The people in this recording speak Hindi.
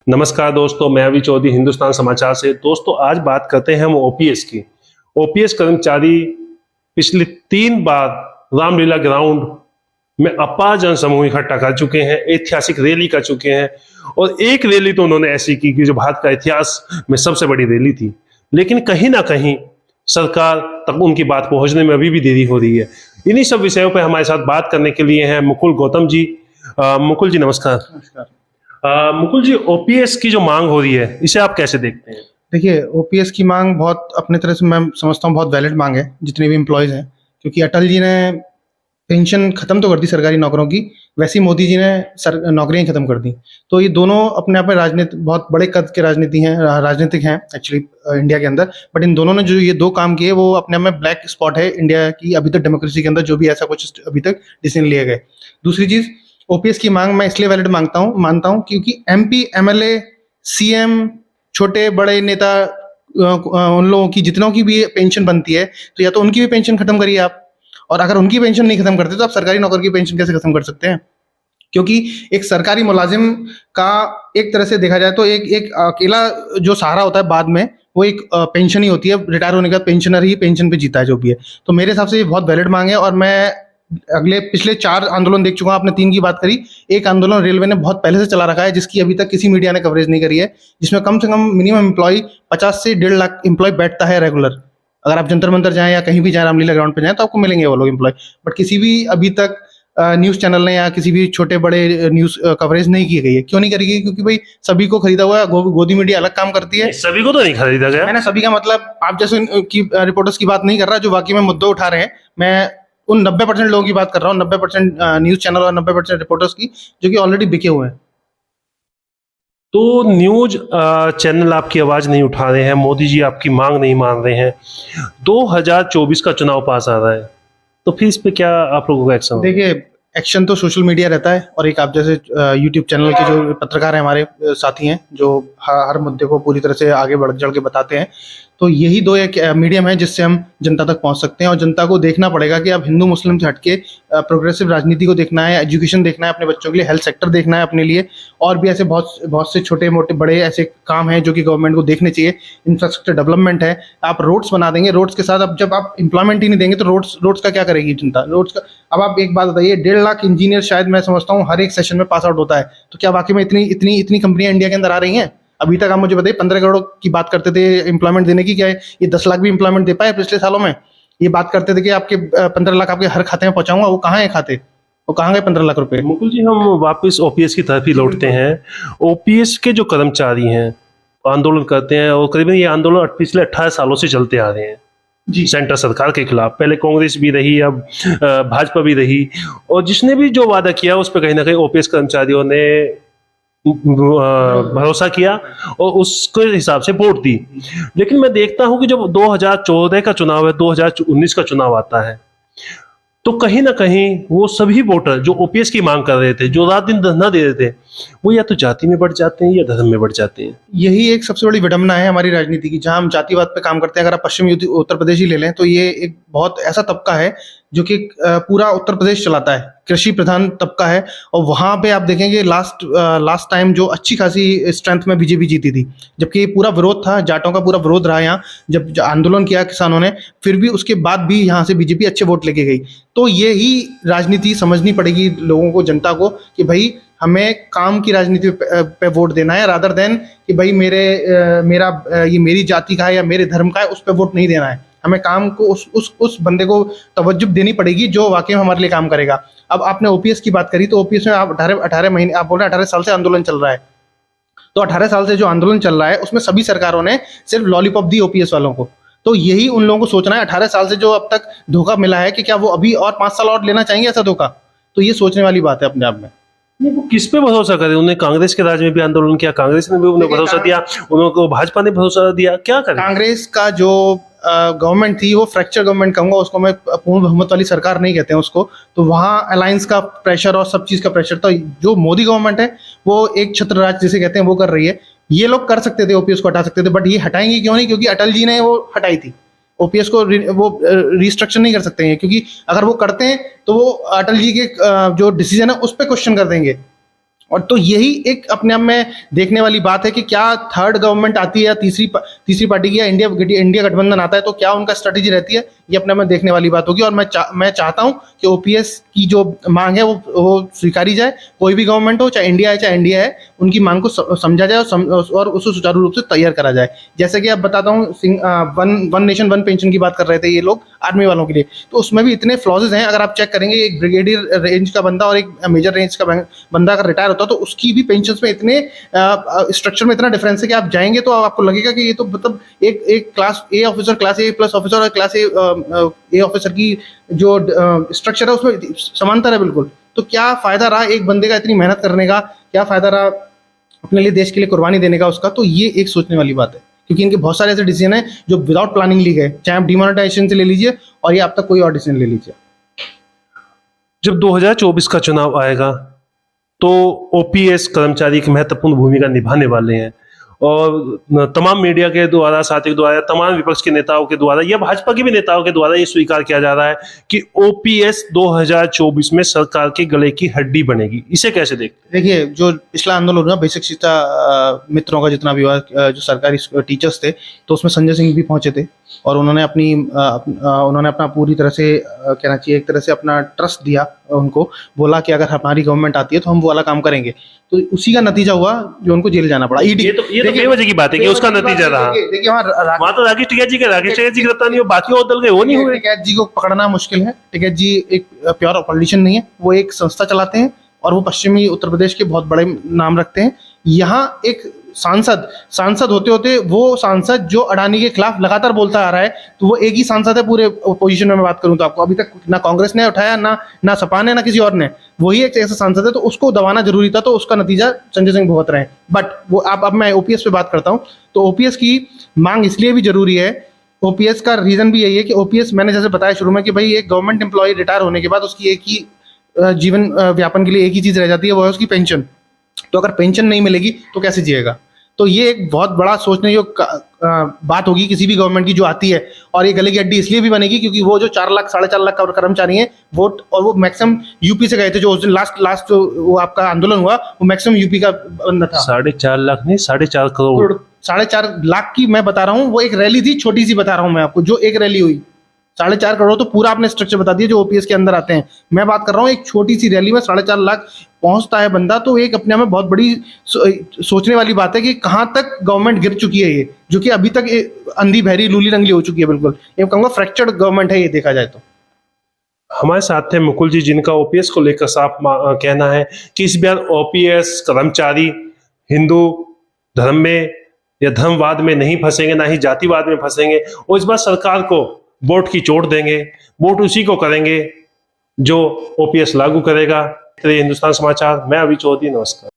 नमस्कार दोस्तों, मैं अभी चौधरी हिंदुस्तान समाचार से। दोस्तों आज बात करते हैं हम ओपीएस की। ओपीएस कर्मचारी पिछले 3 बार रामलीला ग्राउंड में अपार जनसमूह इकट्ठा कर चुके हैं, ऐतिहासिक रैली कर चुके हैं। और एक रैली तो उन्होंने ऐसी की कि जो भारत का इतिहास में सबसे बड़ी रैली थी, लेकिन कहीं ना कहीं सरकार तक उनकी बात पहुंचने में अभी भी देरी हो रही है। इन्हीं सब विषयों पर हमारे साथ बात करने के लिए हैं मुकुल गौतम जी। मुकुल जी नमस्कार। नमस्कार। मुकुल जी, ओपीएस की जो मांग हो रही है, इसे आप कैसे देखते हैं? देखिए, ओपीएस की मांग बहुत अपने तरह से मैं समझता हूँ बहुत वैलिड मांग है, जितने भी एम्प्लॉयज़ हैं। क्योंकि अटल जी ने पेंशन खत्म तो कर दी सरकारी नौकरों की, वैसे ही मोदी जी ने नौकरियां खत्म कर दी। तो ये दोनों अपने आप में बहुत बड़े कद के राजनीतिक हैं एक्चुअली इंडिया के अंदर। बट इन दोनों ने जो ये दो काम किए वो अपने आप में ब्लैक स्पॉट है इंडिया की अभी तक डेमोक्रेसी के अंदर, जो भी ऐसा कुछ अभी तक डिसीजन लिए गए। दूसरी चीज़, ओपीएस की मांग मैं इसलिए वैलिड मानता हूँ क्योंकि एमपी, एमएलए, सीएम, छोटे बड़े नेता, उन लोगों की जितनों की भी पेंशन बनती है, तो या तो उनकी भी पेंशन खत्म करिए आप। और अगर उनकी पेंशन नहीं खत्म करते तो आप सरकारी नौकर की पेंशन कैसे खत्म कर सकते हैं? क्योंकि एक सरकारी मुलाजिम का एक तरह से देखा जाए तो एक एक अकेला जो सहारा होता है बाद में, वो एक पेंशन ही होती है। रिटायर होने के बाद पेंशनर ही पेंशन पे जीता है जो भी है। तो मेरे हिसाब से ये बहुत वैलिड मांग है। और मैं पिछले 4 आंदोलन देख चुका हूँ। आपने 3 की बात करी। एक आंदोलन रेलवे ने बहुत पहले से चला रखा है, जिसकी अभी तक किसी मीडिया ने कवरेज नहीं करी है, जिसमें कम से कम मिनिमम एम्प्लॉय 50 से 1.5 लाख एम्प्लॉय बैठता है रेगुलर। अगर आप जंतर मंतर जाएं या कहीं भी जाएं, रामलीला ग्राउंड पे जाएं, तो आपको मिलेंगे वो लोग एम्प्लॉय। बट किसी भी अभी तक न्यूज़ चैनल ने या किसी भी छोटे बड़े न्यूज़ कवरेज नहीं की गई है। क्यों नहीं करी गई? क्योंकि भाई सभी को खरीदा हुआ है। गोदी मीडिया अलग काम करती है। सभी को तो नहीं खरीदा गया। मैंने सभी का मतलब आप जैसे की रिपोर्टर्स की बात नहीं कर रहा जो वाकई में मुद्दे उठा रहे हैं। मैं उन 90% लोगों की बात कर रहा हूँ, 90% न्यूज़ चैनल और 90% रिपोर्टर्स की, जो कि ऑलरेडी बिके हुए हैं। तो न्यूज चैनल आपकी आवाज नहीं उठा रहे हैं, मोदी जी आपकी मांग नहीं मान रहे हैं। 2024 का चुनाव पास आ रहा है, तो फिर इस पे क्या आप लोगों का एक्शन होगा? देखिए, एक्शन तो सोशल मीडिया रहता है, और एक आप जैसे यूट्यूब चैनल के जो पत्रकार हैं, हमारे साथी हैं, जो हर मुद्दे को पूरी तरह से आगे बढ़ चढ़ के बताते हैं। तो यही दो एक मीडियम है जिससे हम जनता तक पहुंच सकते हैं। और जनता को देखना पड़ेगा कि अब हिंदू मुस्लिम से हटके प्रोग्रेसिव राजनीति को देखना है, एजुकेशन देखना है अपने बच्चों के लिए, हेल्थ सेक्टर देखना है अपने लिए, और भी ऐसे बहुत बहुत से छोटे मोटे बड़े ऐसे काम हैं जो कि गवर्नमेंट को देखने चाहिए। इंफ्रास्ट्रक्चर डेवलपमेंट है। आप रोड्स बना देंगे, रोड्स के साथ अब जब आप एम्प्लॉयमेंट ही नहीं देंगे तो रोड्स का क्या करेगी जनता? रोड्स का अब आप एक बात बताइए, 1.5 लाख इंजीनियर शायद मैं समझता हूँ हर एक सेशन में पास आउट होता है। तो क्या वाकई में इतनी इतनी इतनी कंपनियां इंडिया के अंदर आ रही हैं? अभी तक आप मुझे बताइए, 15 करोड़ की बात करते थे एम्प्लॉयमेंट देने की, क्या है ये 10 लाख भी एम्प्लॉयमेंट दे पाए पिछले सालों में? ये बात करते थे कि आपके 15 लाख आपके हर खाते में पहुंचाऊंगा, वो कहाँ है खाते? वो कहाँ गए 15 लाख रुपए? मुकुल जी, हम वापस ओपीएस की तरफ ही लौटते हैं। ओपीएस के जो कर्मचारी हैं, आंदोलन करते हैं, और करीबन ये आंदोलन पिछले 18 सालों से चलते आ रहे हैं जी। सेंटर सरकार के खिलाफ। पहले कांग्रेस भी रही, अब भाजपा भी रही, और जिसने भी जो वादा किया उस पर कहीं ना कहीं ओपीएस कर्मचारियों ने भरोसा किया और उसके हिसाब से वोट दी। लेकिन मैं देखता हूं कि जब 2014 का चुनाव है, 2019 का चुनाव आता है, तो कहीं ना कहीं वो सभी वोटर जो ओपीएस की मांग कर रहे थे, जो रात दिन धरना दे रहे थे, वो या तो जाति में बढ़ जाते हैं या धर्म में बढ़ जाते हैं। यही एक सबसे बड़ी विडंबना है हमारी राजनीति की, जहां हम जातिवाद पे काम करते हैं। अगर आप पश्चिमी उत्तर प्रदेश ही ले लें, तो ये एक बहुत ऐसा तबका है जो कि पूरा उत्तर प्रदेश चलाता है, कृषि प्रधान तबका है। और वहां पे आप देखेंगे लास्ट टाइम जो अच्छी खासी स्ट्रेंथ में बीजेपी जीती थी, जबकि पूरा विरोध था, जाटों का पूरा विरोध रहा यहाँ, जब आंदोलन किया किसानों ने, फिर भी उसके बाद भी यहाँ से बीजेपी अच्छे वोट लेके गई। तो ये ही राजनीति समझनी पड़ेगी लोगों को, जनता को, कि भाई हमें काम की राजनीति पे वोट देना है, रादर देन कि भाई ये मेरी जाति का है या मेरे धर्म का है, उस पर वोट नहीं देना है। हमें काम को उस बंदे को तवज्जो देनी पड़ेगी जो वाकई में हमारे लिए काम करेगा। अब आपने ओपीएस की बात करी, तो ओपीएस में आप 18 महीने, आप बोल रहे हैं 18 साल से आंदोलन चल रहा है। तो 18 साल से जो आंदोलन चल रहा है उसमें सभी सरकारों ने सिर्फ लॉलीपॉप दी ओपीएस वालों को। तो यही उन लोगों को सोचना है, 18 साल से जो अब तक धोखा मिला है, कि क्या वो अभी और 5 साल और लेना चाहेंगे ऐसा धोखा? तो ये सोचने वाली बात है अपने आप में। नहीं, वो किस पे भरोसा करे? उन्हें कांग्रेस के राज में भी आंदोलन किया, कांग्रेस ने भी उन्हें भरोसा दिया, उनको भाजपा ने भरोसा दिया, क्या करें? कांग्रेस का जो गवर्नमेंट थी, वो फ्रैक्चर गवर्नमेंट कहूंगा उसको मैं, पूर्ण बहुमत वाली सरकार नहीं कहते हैं उसको। तो वहाँ अलायंस का प्रेशर और सब चीज़ का प्रेशर था। जो मोदी गवर्नमेंट है वो एक छत्र राज जिसे कहते हैं वो कर रही है। ये लोग कर सकते थे, ओपीएस को हटा सकते थे, बट ये हटाएंगे क्यों नहीं? क्योंकि अटल जी ने वो हटाई थी। ओपीएस को वो रिस्ट्रक्शन नहीं कर सकते हैं, क्योंकि अगर वो करते हैं तो वो अटल जी के जो डिसीजन है उस पर क्वेश्चन कर देंगे। और तो यही एक अपने आप में देखने वाली बात है कि क्या थर्ड गवर्नमेंट आती है या तीसरी पार्टी की या इंडिया गठबंधन आता है तो क्या उनका स्ट्रेटेजी रहती है, ये अपने आप में देखने वाली बात होगी। और मैं चाहता हूं कि ओपीएस की जो मांग है वो स्वीकारी जाए। कोई भी गवर्नमेंट हो, चाहे इंडिया है, उनकी मांग को समझा जाए और उसको सुचारू रूप से तैयार करा जाए। जैसे कि अब बताता हूँ, वन नेशन वन पेंशन की बात कर रहे थे ये लोग आर्मी वालों के लिए, तो उसमें भी इतने फ्लॉजेज हैं। अगर आप चेक करेंगे, एक ब्रिगेडियर रेंज का बंदा और एक मेजर रेंज का बंदा अगर रिटायर होता है तो उसकी भी पेंशन में इतने स्ट्रक्चर में इतना डिफरेंस है कि आप जाएंगे तो आपको लगेगा कि ये तो मतलब एक क्लास ए ऑफिसर, क्लास ए प्लस ऑफिसर और क्लास ए ऑफिसर की जो स्ट्रक्चर है उसमें समांतर है बिल्कुल। तो क्या फायदा रहा एक बंदे का इतनी मेहनत करने का, क्या फायदा रहा अपने लिए देश के लिए कुर्बानी देने का उसका। तो ये एक सोचने वाली बात है, क्योंकि इनके बहुत सारे ऐसे डिसीजन है जो विदाउट प्लानिंग ली गए, चाहे आप डिमोनेटाइजेशन से ले लीजिए और ये आप तक कोई और डिसीजन ले लीजिए। जब 2024 का चुनाव आएगा तो ओपीएस कर्मचारी एक महत्वपूर्ण भूमिका निभाने वाले हैं और तमाम मीडिया के द्वारा, साथियों के द्वारा, तमाम विपक्ष के नेताओं के द्वारा या भाजपा के भी नेताओं के द्वारा ये स्वीकार किया जा रहा है कि ओपीएस 2024 में सरकार के गले की हड्डी बनेगी। इसे कैसे देखते हैं? देखिए, जो पिछला आंदोलन हुआ बेसिक शिक्षा मित्रों का जितना भी हुआ, जो सरकारी टीचर्स थे, तो उसमें संजय सिंह भी पहुंचे थे और उन्होंने अपना पूरी तरह से कहना चाहिए एक तरह से अपना ट्रस्ट दिया उनको, बोला कि अगर हमारी गवर्नमेंट आती है तो हम वो वाला काम करेंगे। तो उसी का नतीजा हुआ जो उनको जेल जाना पड़ा। ईडी ये तो बेवजह की बात है कि उसका नतीजा रहा। देखिए वहां तो राकेश टिकैत जी गिरफ्तार नहीं हो, बाकी और दल गए, वो नहीं हुए। टिकैत जी को पकड़ना मुश्किल है। टिकैत जी एक प्योर पॉलिटिशियन नहीं है, वो एक संस्था चलाते हैं और वो पश्चिमी उत्तर प्रदेश के बहुत बड़े नाम रखते हैं। यहाँ एक सांसद होते होते वो सांसद जो अडानी के खिलाफ लगातार बोलता आ रहा है, तो वो एक ही सांसद है पूरे पोजीशन में। मैं बात करूं तो आपको अभी तक ना कांग्रेस ने उठाया, ना सपा ने, ना किसी और ने, वही एक ऐसा सांसद है। तो उसको दबाना जरूरी था, तो उसका नतीजा संजय सिंह भुगत रहे हैं। बट वो अब मैं ओपीएस पे बात करता हूँ, तो ओपीएस की मांग इसलिए भी जरूरी है। ओपीएस का रीजन भी यही है कि ओपीएस, मैंने जैसे बताया शुरू में कि भाई एक गवर्नमेंट एम्प्लॉय रिटायर होने के बाद उसकी एक ही जीवन व्यापन के लिए एक ही चीज रह जाती है, वो है उसकी पेंशन। तो अगर पेंशन नहीं मिलेगी तो कैसे जिएगा? तो ये एक बहुत बड़ा सोचने जो बात होगी किसी भी गवर्नमेंट की जो आती है। और ये गले की हड्डी इसलिए भी बनेगी क्योंकि वो जो 4 लाख 4.5 लाख कर्मचारी हैं वोट, और वो मैक्सिमम यूपी से गए थे। जो उस दिन लास्ट जो वो आपका आंदोलन हुआ वो मैक्सिमम यूपी का बंदा था। 4.5 लाख नहीं, 4.5 करोड़। 4.5 लाख की मैं बता रहा हूँ, वो एक रैली थी, छोटी सी बता रहा हूँ मैं आपको, जो एक रैली हुई। 4.5 करोड़ तो पूरा आपने स्ट्रक्चर बता दिया जो ओपीएस के अंदर आते हैं। मैं बात कर रहा हूँ एक छोटी सी रैली में 4.5 लाख पहुंचता है बंदा, तो एक अपने में बहुत बड़ी सोचने वाली बात है कि कहां तक गवर्नमेंट गिर चुकी है, ये जो कि अभी तक अंधी बहरी लूली रंगली हो चुकी है। बिल्कुल ये कहूंगा फ्रैक्चर्ड गवर्नमेंट है ये, देखा जाए तो। हमारे साथ थे मुकुल जी, जिनका ओपीएस को लेकर साफ कहना है कि इस बार ओपीएस कर्मचारी हिंदू धर्म में या धर्मवाद में नहीं फंसेंगे, ना ही जातिवाद में फंसेंगे, और इस बार सरकार को वोट की चोट देंगे। वोट उसी को करेंगे जो ओपीएस लागू करेगा। हिंदुस्तान समाचार, मैं अभी चौधरी, नमस्कार।